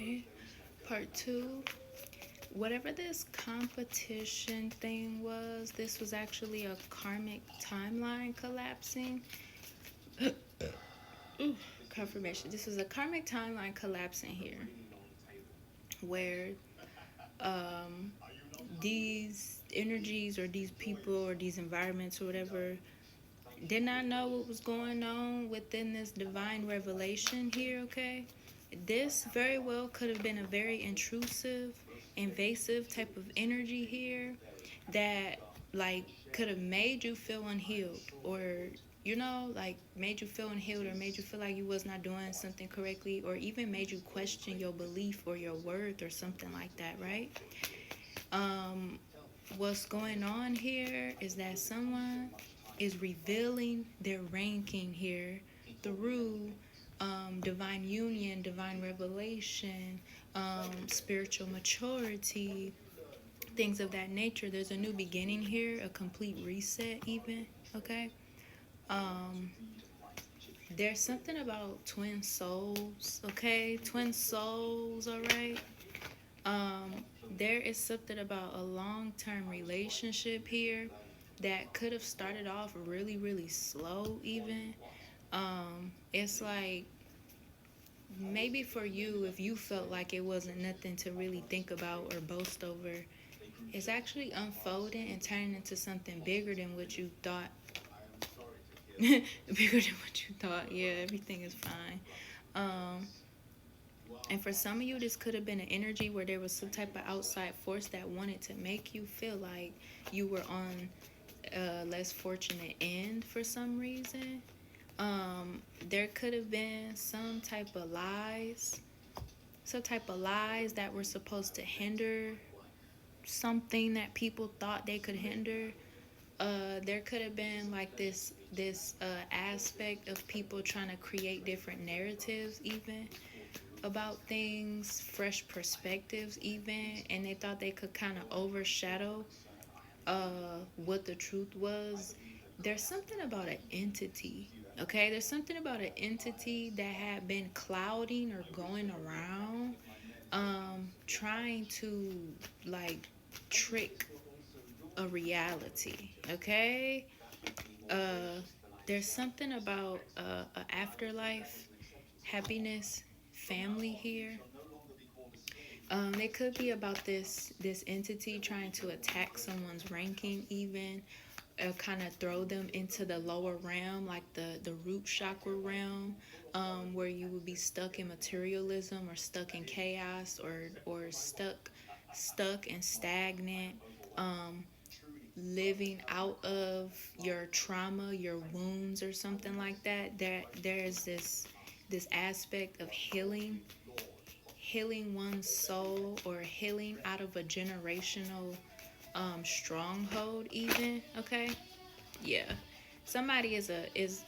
Okay, part 2. Whatever this competition thing was, this was actually a karmic timeline collapsing. Confirmation. This was a karmic timeline collapsing here, where um, these energies or these people or these environments or whatever did not know what was going on within this divine revelation here, okay? This very well could have been a very intrusive, invasive type of energy here that, like, could have made you feel unhealed, or like made you feel unhealed, or made you feel like you was not doing something correctly, or even made you question your belief or your worth or something like that, right? um what's going on here is that someone is revealing their ranking here through divine union, divine revelation, spiritual maturity, things of that nature. There's a new beginning here, a complete reset, even. Okay. Um, there's something about twin souls. Okay, twin souls. All right. Um, there is something about a long-term relationship here that could have started off really, really slow, even. It's like maybe for you, if you felt like it wasn't nothing to really think about or boast over, it's actually unfolding and turning into something bigger than what you thought. Bigger than what you thought. Yeah, everything is fine. Um, and for some of you, this could have been an energy where there was some type of outside force that wanted to make you feel like you were on a less fortunate end for some reason. There could have been some type of lies that were supposed to hinder something that people thought they could hinder. There could have been like this aspect of people trying to create different narratives, even about things, fresh perspectives, even, and they thought they could kind of overshadow what the truth was. There's something about an entity, okay? There's something about an entity that had been clouding or going around, trying to, like, trick a reality, okay? Uh, there's something about a afterlife, happiness, family here. It could be about this entity trying to attack someone's ranking, even kind of throw them into the lower realm, like the root chakra realm, where you would be stuck in materialism or stuck in chaos, or stuck and stagnant, um, living out of your trauma, your wounds, or something like that. There's this aspect of healing one's soul, or healing out of a generational stronghold, even. Okay. Yeah. Somebody is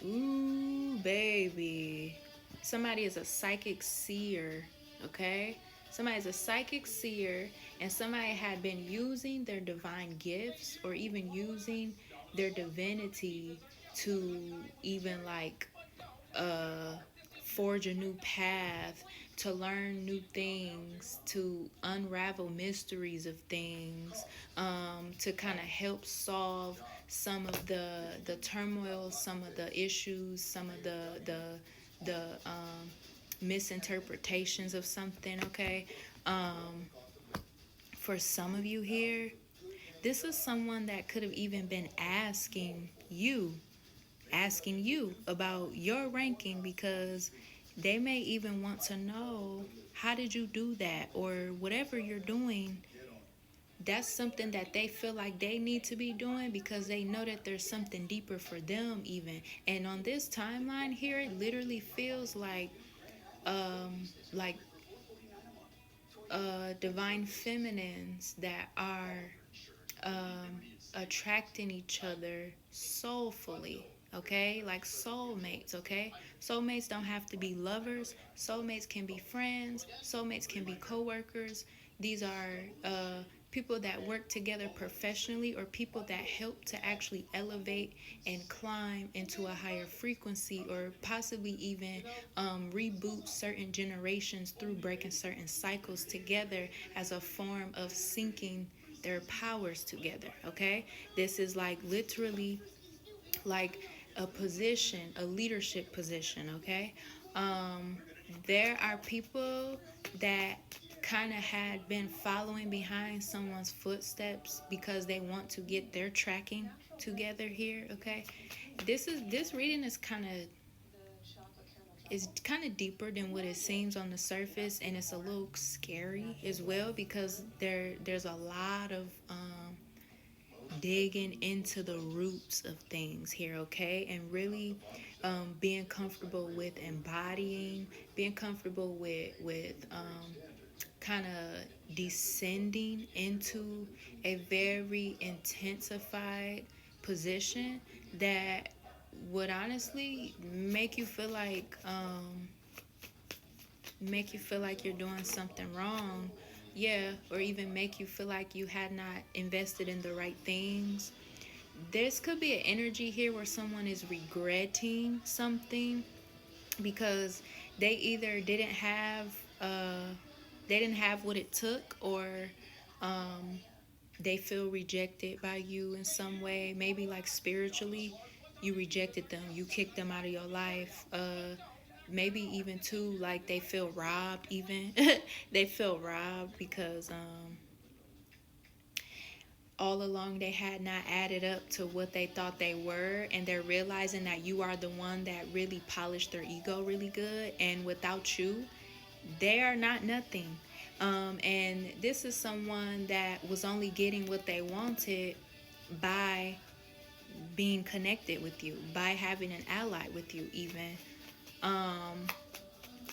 ooh baby. Somebody is a psychic seer, okay? Somebody is a psychic seer, and somebody had been using their divine gifts, or even using their divinity to even, like, uh forge a new path, to learn new things, to unravel mysteries of things, to kind of help solve some of the turmoil, some of the issues, some of the misinterpretations of something. Okay, um, for some of you here, this is someone that could have even been asking you about your ranking, because they may even want to know, how did you do that, or whatever you're doing. That's something that they feel like they need to be doing, because they know that there's something deeper for them, even. And on this timeline here, it literally feels um like divine feminines that are attracting each other soulfully, okay? Like soulmates, okay? Soulmates don't have to be lovers. Soulmates can be friends. Soulmates can be coworkers. These are people that work together professionally, or people that help to actually elevate and climb into a higher frequency, or possibly even reboot certain generations through breaking certain cycles together as a form of syncing their powers together. Okay, this is like literally like a position, a leadership position. Okay, um, there are people that kind of had been following behind someone's footsteps because they want to get their tracking together here. Okay, this reading is kind of deeper than what it seems on the surface, and it's a little scary as well, because there's a lot of digging into the roots of things here. Okay, and really being comfortable with embodying, being comfortable with kind of descending into a very intensified position that would honestly make you feel like you're doing something wrong. Yeah, or even make you feel like you had not invested in the right things. This could be an energy here where someone is regretting something because they either they didn't have what it took, or um, they feel rejected by you in some way. Maybe like spiritually, you rejected them, you kicked them out of your life. Maybe even too, like they feel robbed. Even they feel robbed because all along they had not added up to what they thought they were, and they're realizing that you are the one that really polished their ego really good, and without you they are not nothing. And this is someone that was only getting what they wanted by being connected with you, by having an ally with you even. um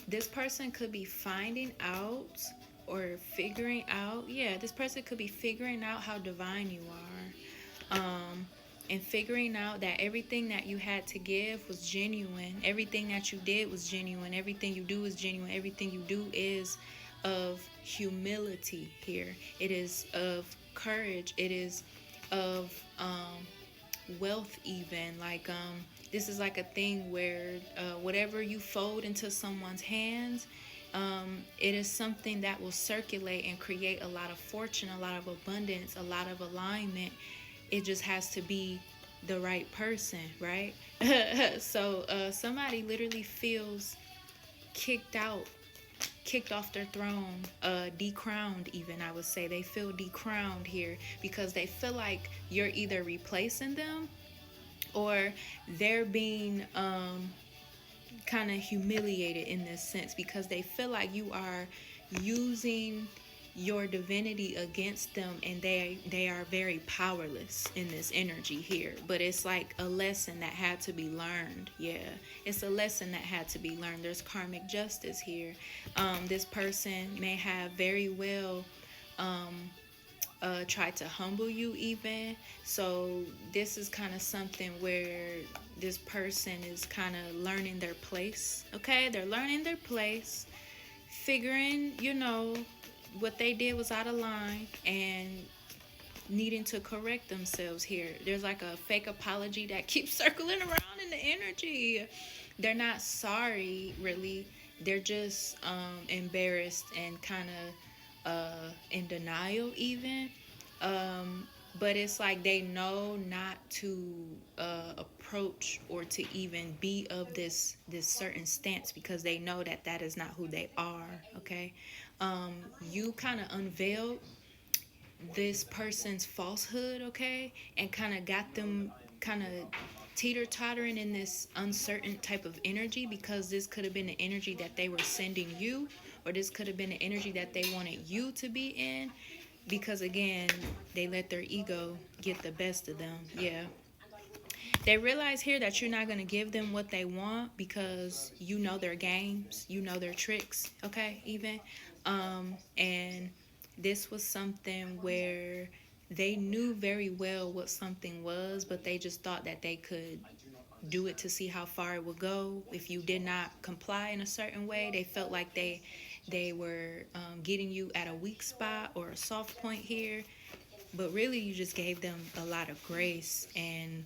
this person could be finding out or figuring out, yeah, this person could be figuring out how divine you are, and figuring out that everything that you had to give was genuine, everything that you did was genuine, everything you do is genuine, everything you do is of humility here, it is of courage, it is of wealth even. Like this is like a thing where whatever you fold into someone's hands, it is something that will circulate and create a lot of fortune, a lot of abundance, a lot of alignment. It just has to be the right person, right? So somebody literally feels kicked out, kicked off their throne, decrowned even, I would say. They feel decrowned here because they feel like you're either replacing them, or they're being kind of humiliated in this sense, because they feel like you are using your divinity against them, and they are very powerless in this energy here. But it's like a lesson that had to be learned. Yeah, it's a lesson that had to be learned. There's karmic justice here. This person may have very well tried to humble you even. So this is kind of something where this person is kind of learning their place. Okay, they're learning their place, figuring, what they did was out of line, and needing to correct themselves here. There's like a fake apology that keeps circling around in the energy. They're not sorry, really. They're just embarrassed and kind of in denial even. But it's like they know not to approach or to even be of this certain stance, because they know that that is not who they are. Okay, you kind of unveiled this person's falsehood, okay, and kind of got them kind of teeter-tottering in this uncertain type of energy, because this could have been the energy that they were sending you, or this could have been the energy that they wanted you to be in, because again, they let their ego get the best of them. Yeah, they realize here that you're not going to give them what they want, because you know their games, you know their tricks, okay, even. And this was something where they knew very well what something was, but they just thought that they could do it to see how far it would go. If you did not comply in a certain way, they felt like they were getting you at a weak spot or a soft point here, but really you just gave them a lot of grace. And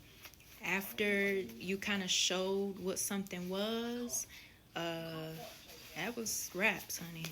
after you kind of showed what something was, that was raps, honey.